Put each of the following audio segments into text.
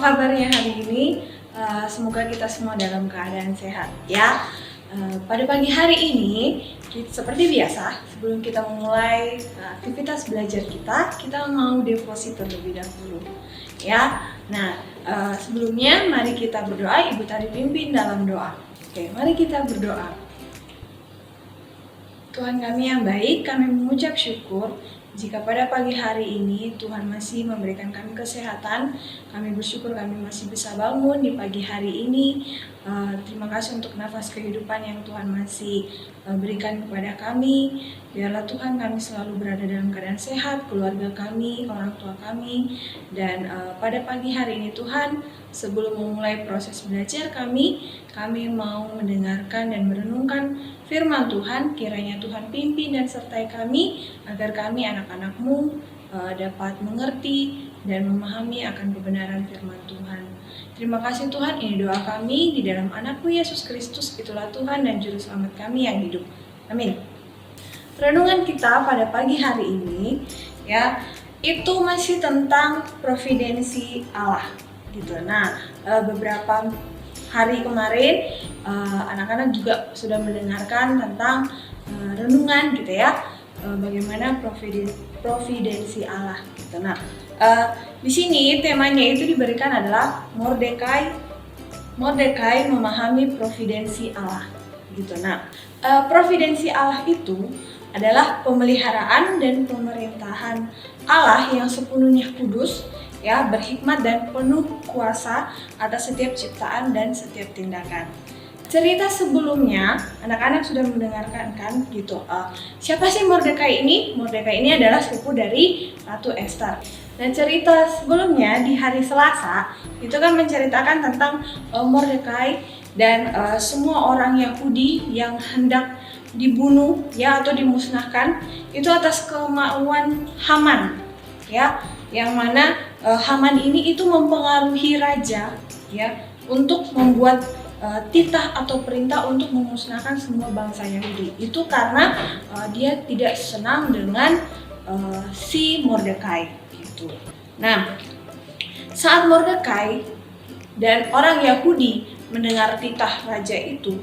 kabarnya hari ini? Semoga kita semua dalam keadaan sehat ya. Pada pagi hari ini, seperti biasa, sebelum kita memulai aktivitas belajar kita mau devosi terlebih dahulu ya. Nah, sebelumnya mari kita berdoa. Ibu Tari pimpin dalam doa. Oke, mari kita berdoa. Tuhan kami yang baik, kami mengucap syukur jika pada pagi hari ini Tuhan masih memberikan kami kesehatan. Kami bersyukur kami masih bisa bangun di pagi hari ini. Terima kasih untuk nafas kehidupan yang Tuhan masih berikan kepada kami. Biarlah Tuhan kami selalu berada dalam keadaan sehat, keluarga kami, orang tua kami. Dan pada pagi hari ini Tuhan, sebelum memulai proses belajar kami mau mendengarkan dan merenungkan firman Tuhan. Kiranya Tuhan pimpin dan sertai kami, agar kami anak-anak-Mu dapat mengerti dan memahami akan kebenaran firman Tuhan. Terima kasih Tuhan, ini doa kami di dalam anak-Mu Yesus Kristus, itulah Tuhan dan Juru Selamat kami yang hidup. Amin. Renungan kita pada pagi hari ini ya, itu masih tentang providensi Allah gitu. Nah, beberapa hari kemarin anak-anak juga sudah mendengarkan tentang renungan gitu ya, bagaimana providensi Allah gitu. Nah, di sini temanya itu diberikan adalah Mordekai memahami providensi Allah gitu. Nah, providensi Allah itu adalah pemeliharaan dan pemerintahan Allah yang sepenuhnya kudus ya, berhikmat dan penuh kuasa atas setiap ciptaan dan setiap tindakan. Cerita sebelumnya anak-anak sudah mendengarkan kan gitu. Siapa sih Mordekai ini? Mordekai ini adalah sepupu dari Ratu Esther. Dan cerita sebelumnya di hari Selasa itu kan menceritakan tentang Mordekai dan semua orang Yahudi yang hendak dibunuh ya atau dimusnahkan itu atas kemauan Haman ya, yang mana Haman ini itu mempengaruhi raja ya untuk membuat titah atau perintah untuk memusnahkan semua bangsa Yahudi. Itu karena dia tidak senang dengan si Mordekai gitu. Nah, saat Mordekai dan orang Yahudi mendengar titah raja itu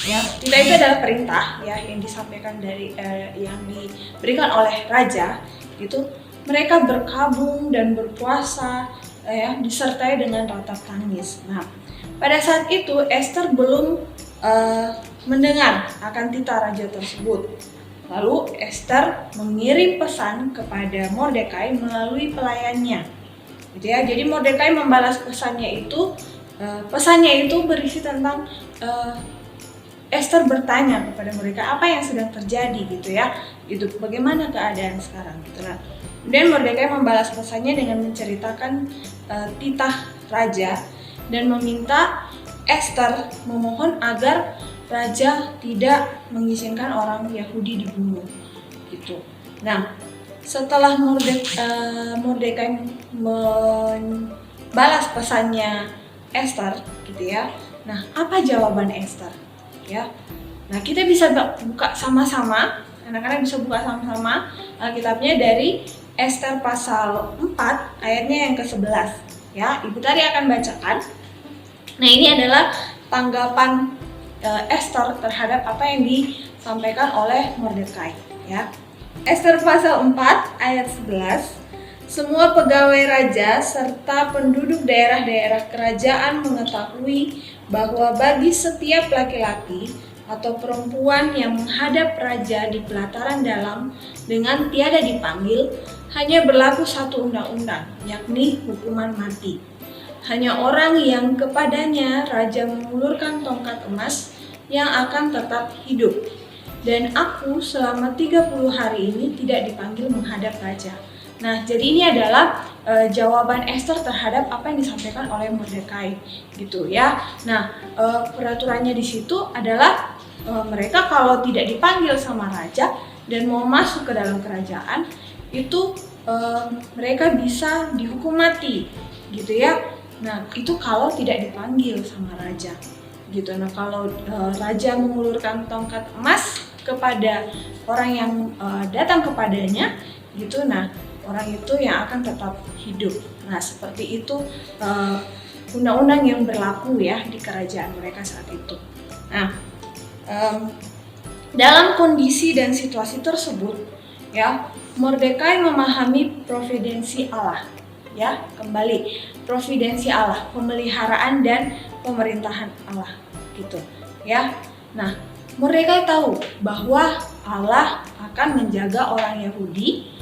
ya, titah itu adalah perintah ya yang disampaikan dari yang diberikan oleh raja gitu. Mereka berkabung dan berpuasa ya, disertai dengan ratap tangis. Nah, pada saat itu Esther belum mendengar akan titah raja tersebut. Lalu Esther mengirim pesan kepada Mordekai melalui pelayannya. Gitu ya. Jadi Mordekai membalas pesannya itu berisi tentang Esther bertanya kepada mereka apa yang sedang terjadi gitu ya. Gitu, bagaimana keadaan sekarang gitu. Nah, kemudian Mordekai membalas pesannya dengan menceritakan titah raja dan meminta Esther memohon agar raja tidak mengizinkan orang Yahudi dibunuh gitu. Nah, setelah Mordekai membalas pesannya Esther gitu ya. Nah, apa jawaban Esther ya? Nah, kita bisa buka sama-sama, anak-anak bisa buka sama-sama Alkitabnya dari Esther pasal 4 ayatnya yang ke-11 ya. Ibu Tari akan bacakan. Nah, ini adalah tanggapan Esther terhadap apa yang disampaikan oleh Mordekai ya. Esther pasal 4 ayat 11. Semua pegawai raja serta penduduk daerah-daerah kerajaan mengetahui bahwa bagi setiap laki-laki atau perempuan yang menghadap raja di pelataran dalam dengan tiada dipanggil, hanya berlaku satu undang-undang, yakni hukuman mati. Hanya orang yang kepadanya raja mengulurkan tongkat emas yang akan tetap hidup. Dan aku selama 30 hari ini tidak dipanggil menghadap raja. Nah, jadi ini adalah jawaban Esther terhadap apa yang disampaikan oleh Mordekai gitu ya. Nah, peraturannya di situ adalah mereka kalau tidak dipanggil sama raja dan mau masuk ke dalam kerajaan itu mereka bisa dihukum mati gitu ya. Nah, itu kalau tidak dipanggil sama raja gitu. Nah, kalau raja mengulurkan tongkat emas kepada orang yang datang kepadanya gitu, nah orang itu yang akan tetap hidup. Nah, seperti itu undang-undang yang berlaku ya di kerajaan mereka saat itu. Nah, dalam kondisi dan situasi tersebut, ya, Mordekai memahami providensi Allah. Ya, kembali providensi Allah, pemeliharaan dan pemerintahan Allah, gitu. Ya, nah, Mordekai tahu bahwa Allah akan menjaga orang Yahudi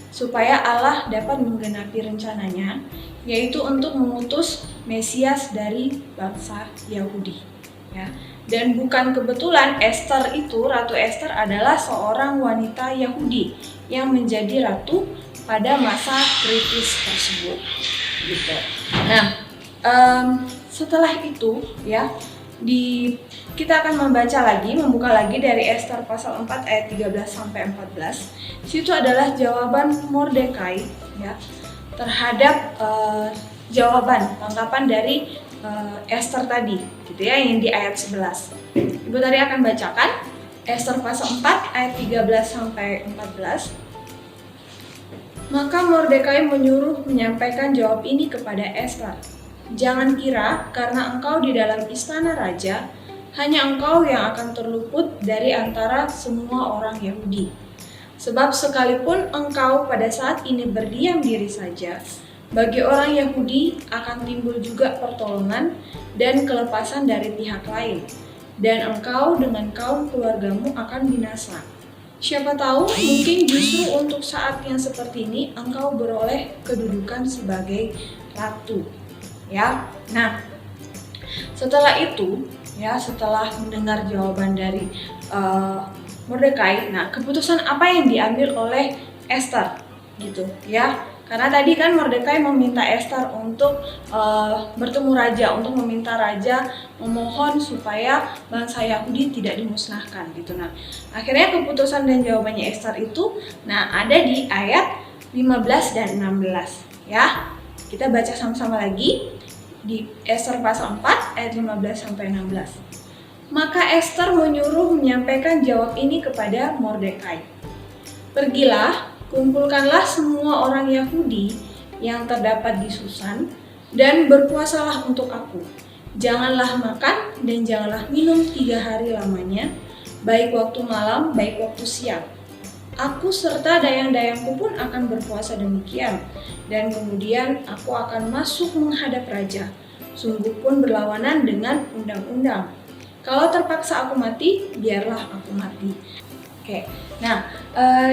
supaya Allah dapat menggenapi rencananya, yaitu untuk mengutus Mesias dari bangsa Yahudi. Ya. Dan bukan kebetulan Ratu Esther adalah seorang wanita Yahudi yang menjadi ratu pada masa kritis tersebut. Gitu. Nah, setelah itu ya kita akan membuka lagi dari Ester pasal 4 ayat 13 sampai 14. Situ adalah jawaban Mordekai ya terhadap tanggapan dari Ester tadi, gitu ya, yang di ayat 11. Ibu tadi akan bacakan Ester pasal 4 ayat 13 sampai 14. Maka Mordekai menyuruh menyampaikan jawab ini kepada Ester. Jangan kira karena engkau di dalam istana raja, hanya engkau yang akan terluput dari antara semua orang Yahudi. Sebab sekalipun engkau pada saat ini berdiam diri saja, bagi orang Yahudi akan timbul juga pertolongan dan kelepasan dari pihak lain, dan engkau dengan kaum keluargamu akan binasa. Siapa tahu mungkin justru untuk saat yang seperti ini engkau beroleh kedudukan sebagai ratu. Ya, nah setelah itu ya, setelah mendengar jawaban dari Mordekai, nah keputusan apa yang diambil oleh Ester gitu ya? Karena tadi kan Mordekai meminta Ester untuk bertemu raja, untuk meminta raja memohon supaya bangsa Yahudi tidak dimusnahkan gitu. Nah, akhirnya keputusan dan jawabannya Ester itu ada di ayat 15 dan 16 ya. Kita baca sama-sama lagi di Ester pasal 4 ayat 15 sampai 16. Maka Ester menyuruh menyampaikan jawab ini kepada Mordekai. Pergilah, kumpulkanlah semua orang Yahudi yang terdapat di Susan dan berpuasalah untuk aku. Janganlah makan dan janganlah minum 3 hari lamanya, baik waktu malam, baik waktu siang. Aku serta dayang-dayangku pun akan berpuasa demikian, dan kemudian aku akan masuk menghadap raja, sungguh pun berlawanan dengan undang-undang. Kalau terpaksa aku mati, biarlah aku mati. Oke, nah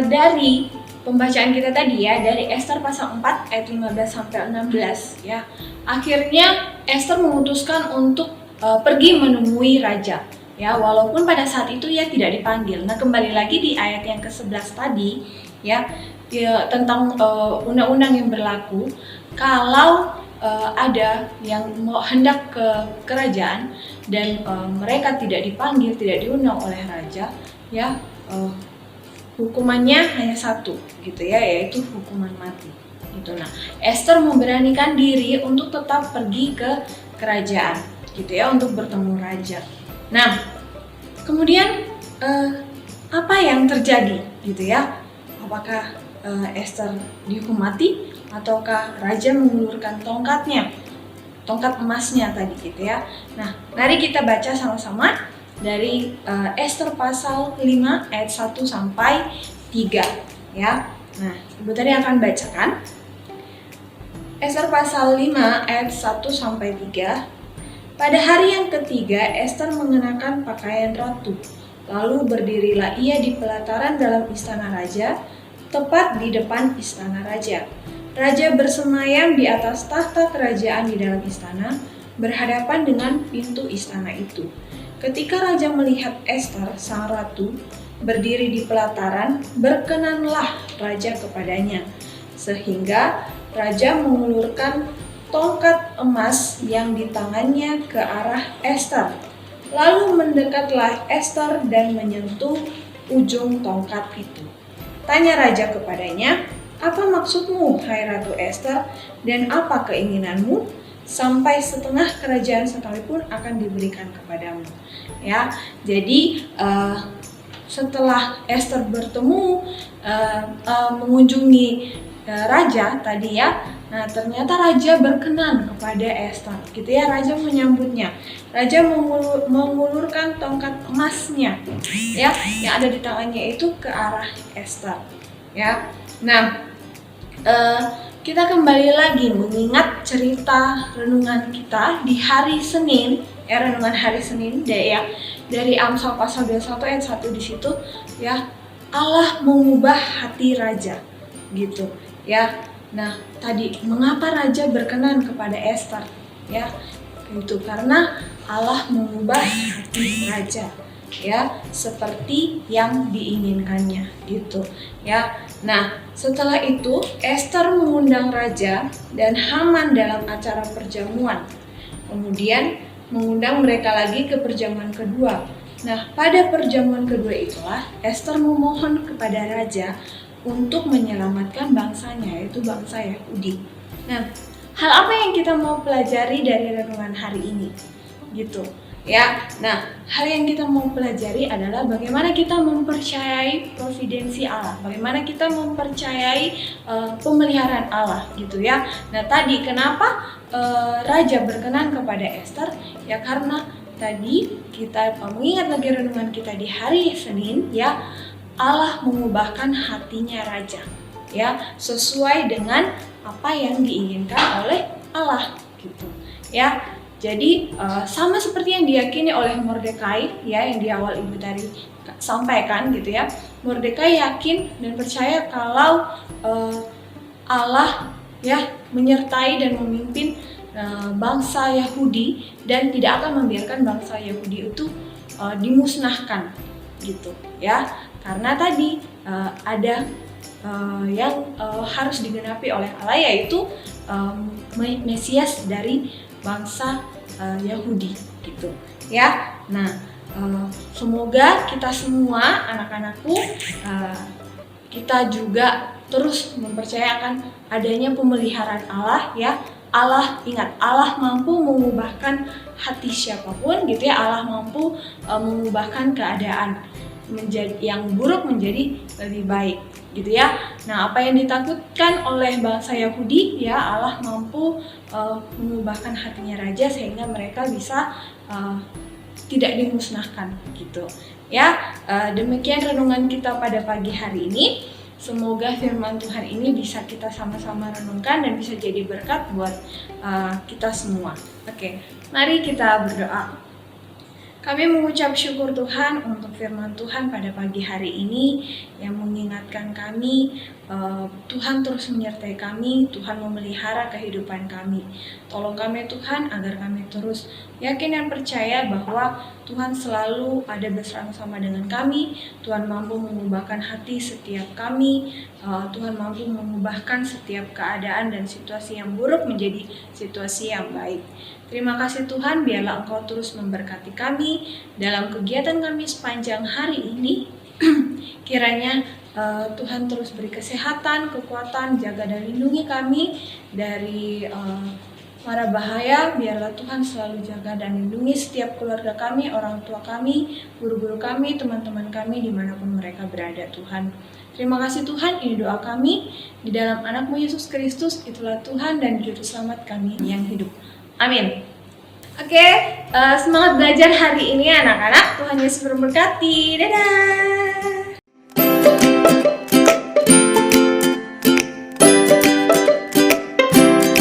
dari pembacaan kita tadi ya, dari Ester pasal 4 ayat 15 sampai 16 ya, akhirnya Ester memutuskan untuk pergi menemui raja. Ya, walaupun pada saat itu ia tidak dipanggil. Nah, kembali lagi di ayat yang ke-11 tadi ya tentang undang-undang yang berlaku, kalau ada yang mau hendak ke kerajaan dan mereka tidak dipanggil, tidak diundang oleh raja, ya hukumannya hanya satu gitu ya, yaitu hukuman mati. Gitu. Nah, Ester memberanikan diri untuk tetap pergi ke kerajaan, gitu ya, untuk bertemu raja. Nah, kemudian apa yang terjadi gitu ya? Apakah Ester dihukum mati ataukah raja mengulurkan tongkatnya, tongkat emasnya tadi gitu ya? Nah, mari kita baca sama-sama dari Ester pasal 5 ayat 1 sampai 3 ya. Nah, Ibu tadi akan bacakan Ester pasal 5 ayat 1 sampai 3. Pada hari yang ketiga, Ester mengenakan pakaian ratu. Lalu berdirilah ia di pelataran dalam istana raja, tepat di depan istana raja. Raja bersemayam di atas tahta kerajaan di dalam istana, berhadapan dengan pintu istana itu. Ketika raja melihat Ester, sang ratu, berdiri di pelataran, berkenanlah raja kepadanya, sehingga raja mengulurkan tongkat emas yang di tangannya ke arah Ester. Lalu mendekatlah Ester dan menyentuh ujung tongkat itu. Tanya raja kepadanya, "Apa maksudmu, hai Ratu Ester, dan apa keinginanmu? Sampai setengah kerajaan sekalipun akan diberikan kepadamu." Ya, jadi setelah Ester bertemu mengunjungi raja tadi ya, Nah, ternyata raja berkenan kepada Ester, gitu ya. Raja menyambutnya. Raja mengulurkan tongkat emasnya, ya, yang ada di tangannya itu ke arah Ester, ya. Nah, kita kembali lagi mengingat cerita renungan kita di hari Senin, renungan hari Senin deh ya. Dari Amsal pasal 21 ayat 1 di situ ya, Allah mengubah hati raja gitu ya. Nah, tadi mengapa raja berkenan kepada Ester ya? Itu karena Allah mengubah hati raja ya, seperti yang diinginkannya gitu ya. Nah, setelah itu Ester mengundang raja dan Haman dalam acara perjamuan. Kemudian mengundang mereka lagi ke perjamuan kedua. Nah, pada perjamuan kedua itulah Ester memohon kepada raja untuk menyelamatkan bangsanya, yaitu bangsa Yahudi. Nah, hal apa yang kita mau pelajari dari renungan hari ini? Gitu ya. Nah, hal yang kita mau pelajari adalah bagaimana kita mempercayai providensi Allah, bagaimana kita mempercayai pemeliharaan Allah gitu ya. Nah, tadi kenapa raja berkenan kepada Ester? Ya karena tadi kita mengingat lagi renungan kita di hari Senin ya, Allah mengubahkan hatinya raja ya, sesuai dengan apa yang diinginkan oleh Allah gitu ya. Jadi sama seperti yang diyakini oleh Mordekai ya, yang di awal ibu tadi sampaikan gitu ya. Mordekai yakin dan percaya kalau Allah ya menyertai dan memimpin bangsa Yahudi dan tidak akan membiarkan bangsa Yahudi itu dimusnahkan gitu ya. Karena tadi ada yang harus digenapi oleh Allah, yaitu Mesias dari bangsa Yahudi gitu ya. Nah, semoga kita semua anak-anakku kita juga terus mempercayakan adanya pemeliharaan Allah ya. Allah, ingat, Allah mampu mengubahkan hati siapapun gitu ya. Allah mampu mengubahkan keadaan menjadi yang buruk menjadi lebih baik gitu ya. Nah, apa yang ditakutkan oleh bangsa Yahudi ya, Allah mampu mengubahkan hatinya raja sehingga mereka bisa tidak dimusnahkan gitu ya. Demikian renungan kita pada pagi hari ini. Semoga firman Tuhan ini bisa kita sama-sama renungkan dan bisa jadi berkat buat kita semua. Oke, mari kita berdoa. Kami mengucap syukur Tuhan untuk firman Tuhan pada pagi hari ini yang mengingatkan kami, Tuhan terus menyertai kami, Tuhan memelihara kehidupan kami. Tolong kami Tuhan agar kami terus yakin dan percaya bahwa Tuhan selalu ada bersama-sama dengan kami. Tuhan mampu mengubahkan hati setiap kami, Tuhan mampu mengubahkan setiap keadaan dan situasi yang buruk menjadi situasi yang baik. Terima kasih Tuhan, biarlah Engkau terus memberkati kami dalam kegiatan kami sepanjang hari ini. Kiranya Tuhan terus beri kesehatan, kekuatan, jaga dan lindungi kami dari mara bahaya. Biarlah Tuhan selalu jaga dan lindungi setiap keluarga kami, orang tua kami, guru-guru kami, teman-teman kami dimanapun mereka berada Tuhan. Terima kasih Tuhan, ini doa kami di dalam anakmu Yesus Kristus, itulah Tuhan dan Juru Selamat kami yang hidup. Amin. Oke, semangat belajar hari ini anak-anak. Tuhan Yesus memberkati. Dadah.